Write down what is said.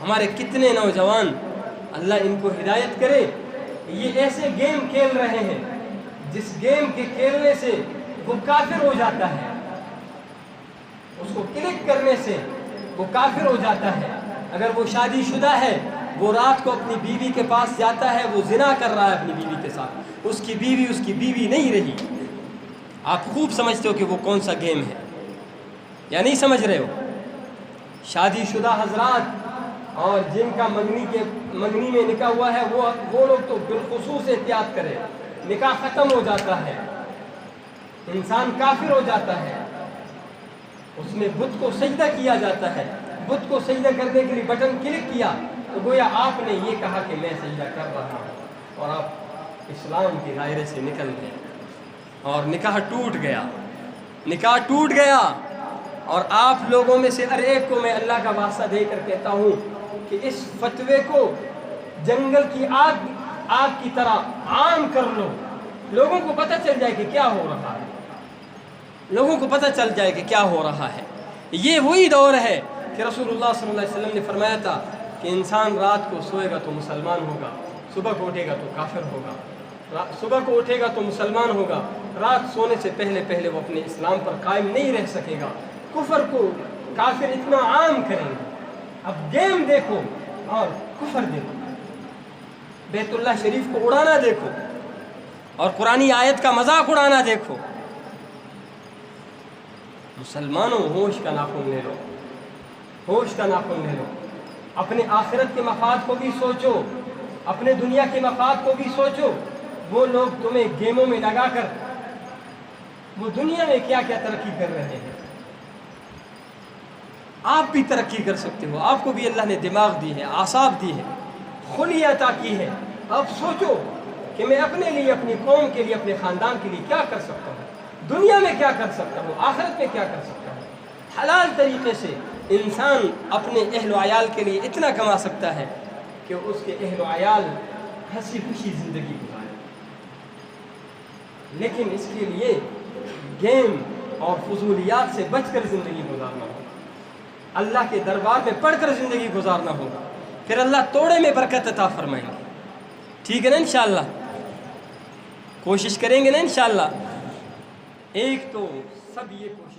ہمارے کتنے نوجوان اللہ ان کو ہدایت کرے، یہ ایسے گیم کھیل رہے ہیں جس گیم کے کھیلنے سے وہ کافر ہو جاتا ہے، اس کو کلک کرنے سے وہ کافر ہو جاتا ہے۔ اگر وہ شادی شدہ ہے، وہ رات کو اپنی بیوی کے پاس جاتا ہے، وہ زنا کر رہا ہے اپنی بیوی کے ساتھ، اس کی بیوی نہیں رہی۔ آپ خوب سمجھتے ہو کہ وہ کون سا گیم ہے یا نہیں سمجھ رہے ہو؟ شادی شدہ حضرات اور جن کا منگنی میں نکاح ہوا ہے وہ لوگ تو بالخصوص احتیاط کرے، نکاح ختم ہو جاتا ہے، انسان کافر ہو جاتا ہے، اس میں بت کو سجدہ کیا جاتا ہے، بت کو سجدہ کرنے کے لیے بٹن کلک کیا تو گویا آپ نے یہ کہا کہ میں سجدہ کر رہا ہوں، اور آپ اسلام کے دائرے سے نکل گئے اور نکاح ٹوٹ گیا۔ اور آپ لوگوں میں سے ہر ایک کو میں اللہ کا واسطہ دے کر کہتا ہوں کہ اس فتوے کو جنگل کی آگ کی طرح عام کر لو، لوگوں کو پتہ چل جائے کہ کیا ہو رہا ہے، لوگوں کو پتہ چل جائے کہ کیا ہو رہا ہے۔ یہ وہی دور ہے کہ رسول اللہ صلی اللہ علیہ وسلم نے فرمایا تھا کہ انسان رات کو سوئے گا تو مسلمان ہوگا، صبح کو اٹھے گا تو کافر ہوگا، صبح کو اٹھے گا تو مسلمان ہوگا، رات سونے سے پہلے وہ اپنے اسلام پر قائم نہیں رہ سکے گا، کفر کو کافر اتنا عام کریں گے۔ اب گیم دیکھو اور کفر دیکھو، بیت اللہ شریف کو اڑانا دیکھو اور قرآنی آیت کا مذاق اڑانا دیکھو۔ مسلمانوں، ہوش کا ناخن لے لو، ہوش کا ناخن لے لو، اپنے آخرت کے مفاد کو بھی سوچو، اپنے دنیا کے مفاد کو بھی سوچو۔ وہ لوگ تمہیں گیموں میں لگا کر وہ دنیا میں کیا کیا ترقی کر رہے ہیں، آپ بھی ترقی کر سکتے ہو، آپ کو بھی اللہ نے دماغ دی ہے، اعصاب دی ہے، خلی عطا کی ہے۔ اب سوچو کہ میں اپنے لیے، اپنی قوم کے لیے، اپنے خاندان کے لیے کیا کر سکتا ہوں، دنیا میں کیا کر سکتا ہوں، آخرت میں کیا کر سکتا ہوں۔ حلال طریقے سے انسان اپنے اہل و عیال کے لیے اتنا کما سکتا ہے کہ اس کے اہل و عیال ہنسی خوشی زندگی گزارے، لیکن اس کے لیے گیم اور فضولیات سے بچ کر زندگی گزارنا ہوگا، اللہ کے دربار میں پڑھ کر زندگی گزارنا ہوگا، پھر اللہ توڑے میں برکت عطا فرمائیں گے۔ ٹھیک ہے نا؟ انشاءاللہ کوشش کریں گے نا انشاءاللہ۔ ایک تو سب یہ کوشش